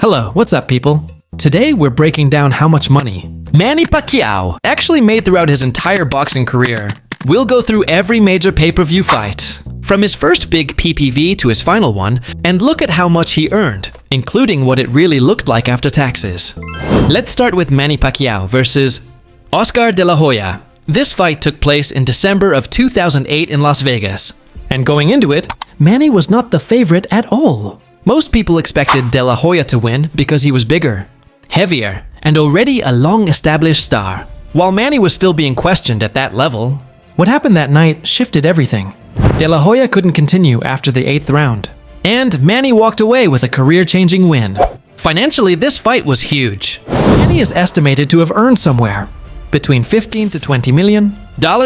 Hello, what's up people? Today we're breaking down how much money Manny Pacquiao actually made throughout his entire boxing career. We'll go through every major pay-per-view fight, from his first big PPV to his final one, and look at how much he earned, including what it really looked like after taxes. Let's start with Manny Pacquiao versus Oscar de la Hoya. This fight took place in December of 2008 in Las Vegas, and going into it, Manny was not the favorite at all. Most people expected De La Hoya to win because he was bigger, heavier, and already a long-established star, while Manny was still being questioned at that level. What happened that night shifted everything. De La Hoya couldn't continue after the 8th round, and Manny walked away with a career-changing win. Financially, this fight was huge. Manny is estimated to have earned somewhere between $15 to $20 million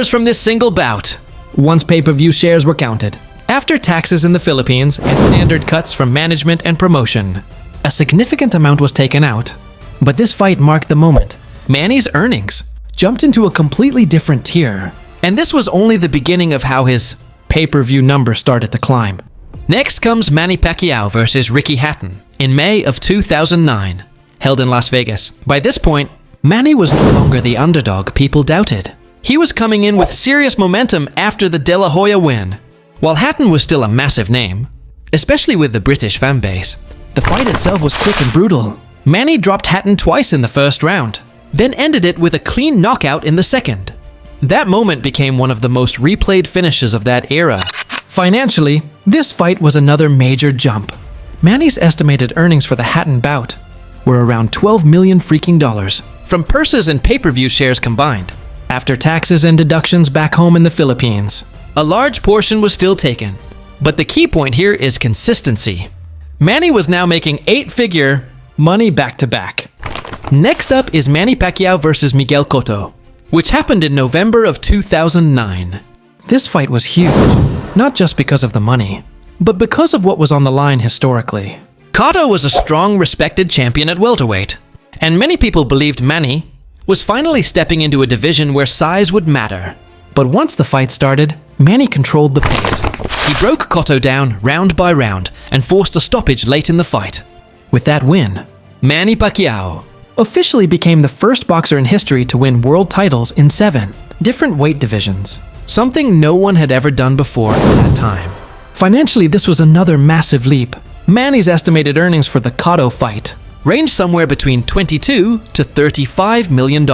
from this single bout, once pay-per-view shares were counted. After taxes in the Philippines and standard cuts from management and promotion, a significant amount was taken out. But this fight marked the moment. Manny's earnings jumped into a completely different tier, and this was only the beginning of how his pay-per-view number started to climb. Next comes Manny Pacquiao versus Ricky Hatton in May of 2009, held in Las Vegas. By this point, Manny was no longer the underdog people doubted. He was coming in with serious momentum after the De La Hoya win. While Hatton was still a massive name, especially with the British fanbase, the fight itself was quick and brutal. Manny dropped Hatton twice in the first round, then ended it with a clean knockout in the second. That moment became one of the most replayed finishes of that era. Financially, this fight was another major jump. Manny's estimated earnings for the Hatton bout were around $12 million from purses and pay-per-view shares combined. After taxes and deductions back home in the Philippines, a large portion was still taken, but the key point here is consistency. Manny was now making 8-figure money back-to-back. Next up is Manny Pacquiao versus Miguel Cotto, which happened in November of 2009. This fight was huge, not just because of the money, but because of what was on the line historically. Cotto was a strong, respected champion at welterweight, and many people believed Manny was finally stepping into a division where size would matter. But once the fight started, Manny controlled the pace. He broke Cotto down round by round and forced a stoppage late in the fight. With that win, Manny Pacquiao officially became the first boxer in history to win world titles in 7 different weight divisions, something no one had ever done before at that time. Financially, this was another massive leap. Manny's estimated earnings for the Cotto fight ranged somewhere between $22 to $35 million.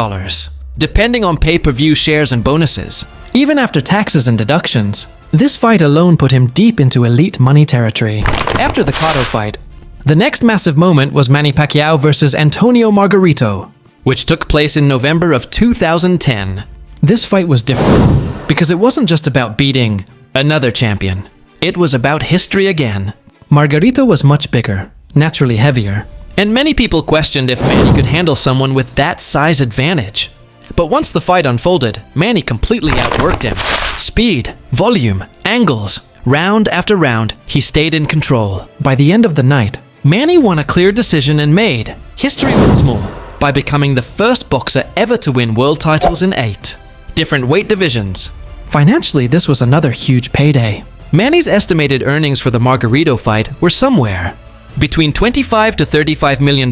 Depending on pay-per-view shares and bonuses. Even after taxes and deductions, this fight alone put him deep into elite money territory. After the Cotto fight, the next massive moment was Manny Pacquiao versus Antonio Margarito, which took place in November of 2010. This fight was different because it wasn't just about beating another champion. It was about history again. Margarito was much bigger, naturally heavier, and many people questioned if Manny could handle someone with that size advantage. But once the fight unfolded, Manny completely outworked him. Speed, volume, angles, round after round, he stayed in control. By the end of the night, Manny won a clear decision and made history once more by becoming the first boxer ever to win world titles in 8 different weight divisions. Financially, this was another huge payday. Manny's estimated earnings for the Margarito fight were somewhere between $25 to $35 million,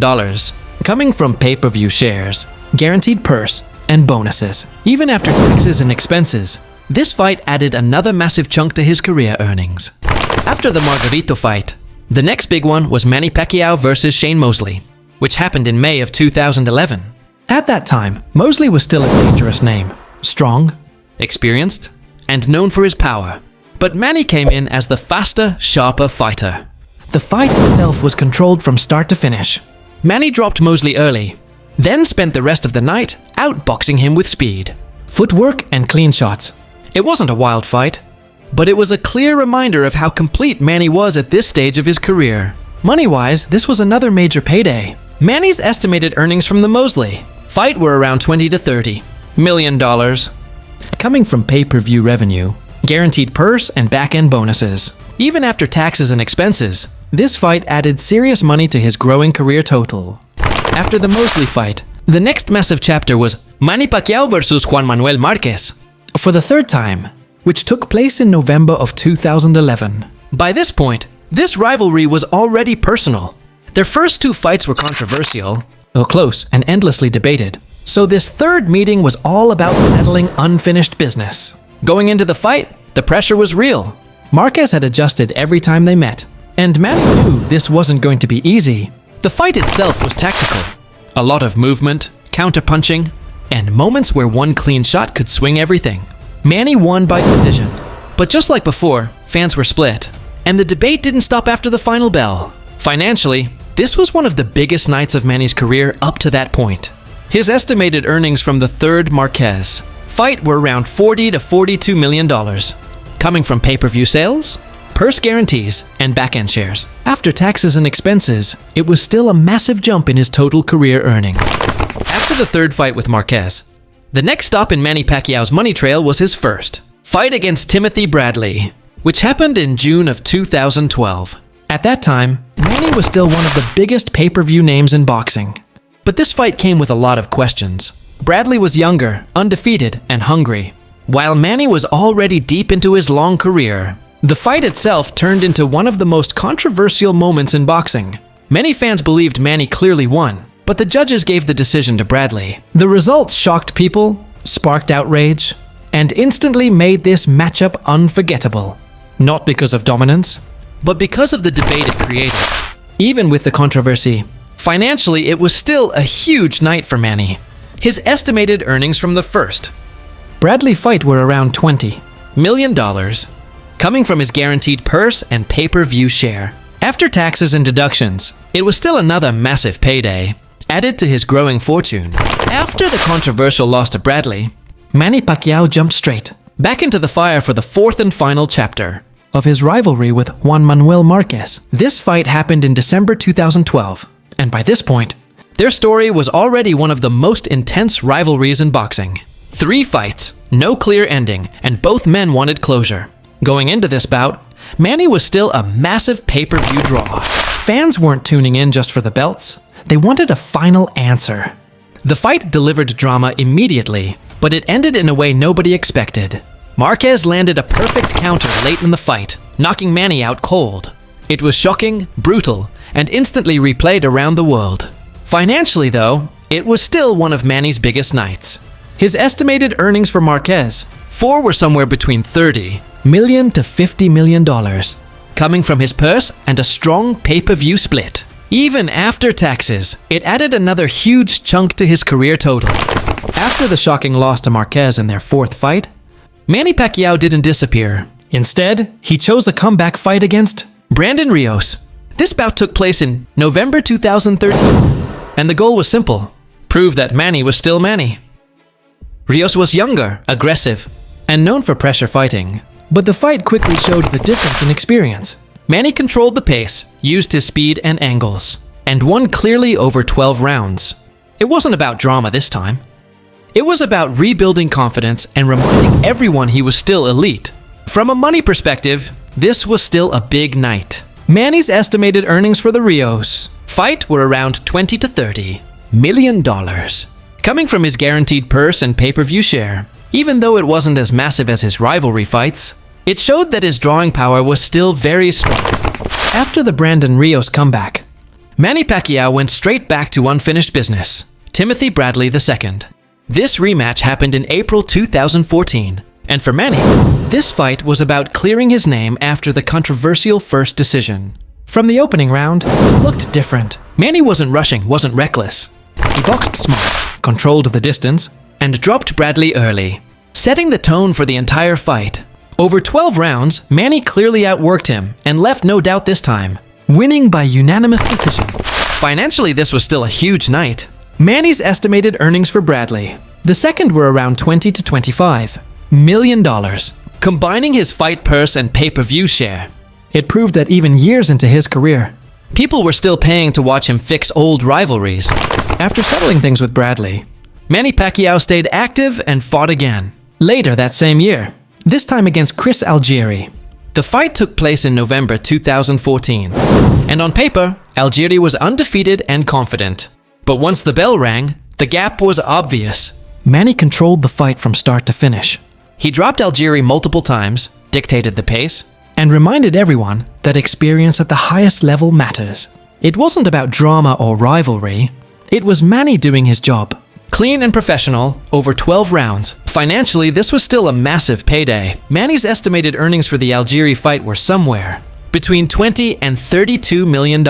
coming from pay-per-view shares, guaranteed purse, and bonuses. Even after taxes and expenses, this fight added another massive chunk to his career earnings. After the Margarito fight, the next big one was Manny Pacquiao versus Shane Mosley, which happened in May of 2011. At that time, Mosley was still a dangerous name, strong, experienced, and known for his power. But Manny came in as the faster, sharper fighter. The fight itself was controlled from start to finish. Manny dropped Mosley early, then spent the rest of the night outboxing him with speed, footwork, and clean shots. It wasn't a wild fight, but it was a clear reminder of how complete Manny was at this stage of his career. Money-wise, this was another major payday. Manny's estimated earnings from the Mosley fight were around $20 to $30 million, coming from pay-per-view revenue, guaranteed purse, and back-end bonuses. Even after taxes and expenses, this fight added serious money to his growing career total. After the Mosley fight, the next massive chapter was Manny Pacquiao versus Juan Manuel Marquez for the 3rd time, which took place in November of 2011. By this point, this rivalry was already personal, Their first two fights were controversial, close and endlessly debated. So this third meeting was all about settling unfinished business. Going into the fight, the pressure was real. Marquez had adjusted every time they met, and Manny knew this wasn't going to be easy. The fight itself was tactical. A lot of movement, counter-punching, and moments where one clean shot could swing everything. Manny won by decision. But just like before, fans were split, and the debate didn't stop after the final bell. Financially, this was one of the biggest nights of Manny's career up to that point. His estimated earnings from the third Marquez fight were around $40 to $42 million, coming from pay-per-view sales, purse guarantees, and back-end shares. After taxes and expenses, it was still a massive jump in his total career earnings. After the third fight with Marquez, the next stop in Manny Pacquiao's money trail was his first fight against Timothy Bradley, which happened in June of 2012. At that time, Manny was still one of the biggest pay-per-view names in boxing. But this fight came with a lot of questions. Bradley was younger, undefeated, and hungry, while Manny was already deep into his long career. The fight itself turned into one of the most controversial moments in boxing. Many fans believed Manny clearly won, but the judges gave the decision to Bradley. The results shocked people, sparked outrage, and instantly made this matchup unforgettable. Not because of dominance, but because of the debate it created. Even with the controversy, financially it was still a huge night for Manny. His estimated earnings from the first Bradley fight were around $20 million, coming from his guaranteed purse and pay-per-view share. After taxes and deductions, it was still another massive payday, added to his growing fortune. After the controversial loss to Bradley, Manny Pacquiao jumped straight back into the fire for the fourth and final chapter of his rivalry with Juan Manuel Marquez. This fight happened in December 2012, and by this point, their story was already one of the most intense rivalries in boxing. 3 fights, no clear ending, and both men wanted closure. Going into this bout, Manny was still a massive pay-per-view draw. Fans weren't tuning in just for the belts. They wanted a final answer. The fight delivered drama immediately, but it ended in a way nobody expected. Marquez landed a perfect counter late in the fight, knocking Manny out cold. It was shocking, brutal, and instantly replayed around the world. Financially, though, it was still one of Manny's biggest nights. His estimated earnings for Marquez, 4 were somewhere between $30 million to $50 million, coming from his purse and a strong pay-per-view split. Even after taxes, it added another huge chunk to his career total. After the shocking loss to Marquez in their 4th fight, Manny Pacquiao didn't disappear. Instead, he chose a comeback fight against Brandon Rios. This bout took place in November 2013, and the goal was simple: prove that Manny was still Manny. Rios was younger, aggressive, and known for pressure fighting. But the fight quickly showed the difference in experience. Manny controlled the pace, used his speed and angles, and won clearly over 12 rounds. It wasn't about drama this time. It was about rebuilding confidence and reminding everyone he was still elite. From a money perspective, this was still a big night. Manny's estimated earnings for the Rios fight were around $20 to $30 million, coming from his guaranteed purse and pay-per-view share. Even though it wasn't as massive as his rivalry fights, it showed that his drawing power was still very strong. After the Brandon Rios comeback, Manny Pacquiao went straight back to unfinished business: Timothy Bradley II. This rematch happened in April 2014, and for Manny, this fight was about clearing his name after the controversial first decision. From the opening round, it looked different. Manny wasn't rushing, wasn't reckless. He boxed smart, controlled the distance, and dropped Bradley early, setting the tone for the entire fight. Over 12 rounds, Manny clearly outworked him and left no doubt this time, winning by unanimous decision. Financially, this was still a huge night. Manny's estimated earnings for Bradley, the second, were around $20 to $25 million, combining his fight purse and pay-per-view share. It proved that even years into his career, people were still paying to watch him fix old rivalries. After settling things with Bradley, Manny Pacquiao stayed active and fought again. Later that same year, this time against Chris Algieri. The fight took place in November 2014, and on paper, Algieri was undefeated and confident. But once the bell rang, the gap was obvious. Manny controlled the fight from start to finish. He dropped Algieri multiple times, dictated the pace, and reminded everyone that experience at the highest level matters. It wasn't about drama or rivalry. It was Manny doing his job. Clean and professional, over 12 rounds. Financially, this was still a massive payday. Manny's estimated earnings for the Algieri fight were somewhere between $20 and $32 million,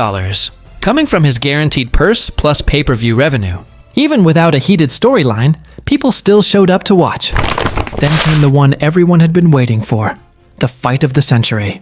coming from his guaranteed purse plus pay-per-view revenue. Even without a heated storyline, people still showed up to watch. Then came the one everyone had been waiting for, the fight of the century.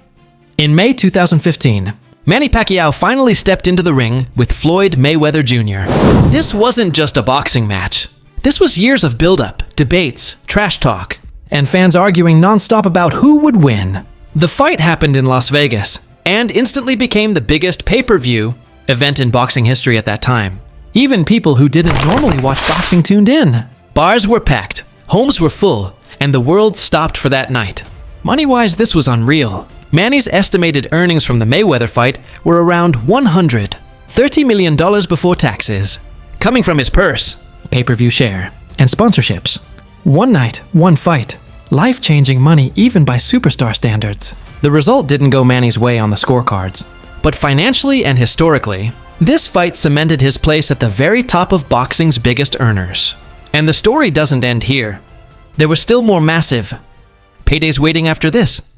In May 2015, Manny Pacquiao finally stepped into the ring with Floyd Mayweather Jr. This wasn't just a boxing match. This was years of build-up, debates, trash talk, and fans arguing non-stop about who would win. The fight happened in Las Vegas and instantly became the biggest pay-per-view event in boxing history at that time. Even people who didn't normally watch boxing tuned in. Bars were packed, homes were full, and the world stopped for that night. Money-wise, this was unreal. Manny's estimated earnings from the Mayweather fight were around $130 million before taxes, coming from his purse, pay-per-view share, and sponsorships. One night, one fight. Life-changing money even by superstar standards. The result didn't go Manny's way on the scorecards, but financially and historically, this fight cemented his place at the very top of boxing's biggest earners. And the story doesn't end here. There were still more massive paydays waiting after this.